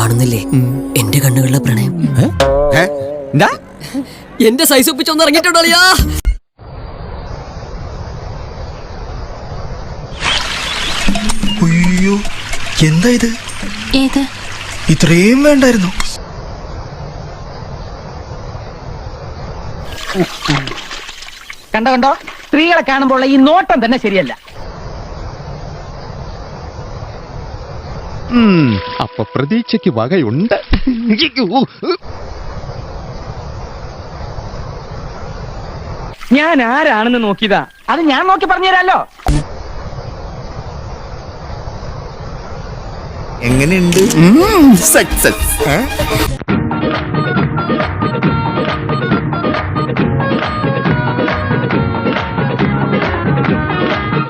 കാണുന്നില്ലേ എന്റെ കണ്ണുകളിലെ പ്രണയം? എന്റെ സൈസ് ഒപ്പിച്ചൊന്ന് ഇറങ്ങിയിട്ടുണ്ടോ? അയ്യോ, എന്താ ഇത്? ഏത്? ഇത്രയും വേണ്ടായിരുന്നു. കണ്ടോ കണ്ടോ, സ്ത്രീകളെ കാണുമ്പോൾ ഈ നോട്ടം തന്നെ ശരിയല്ല. അപ്പൊ പ്രതീക്ഷയ്ക്ക് വകയുണ്ട്. ഞാൻ ആരാണെന്ന് നോക്കിയതാ, അത് ഞാൻ നോക്കി പറഞ്ഞുതരാലോ. എങ്ങനെയുണ്ട്? സക്സസ്.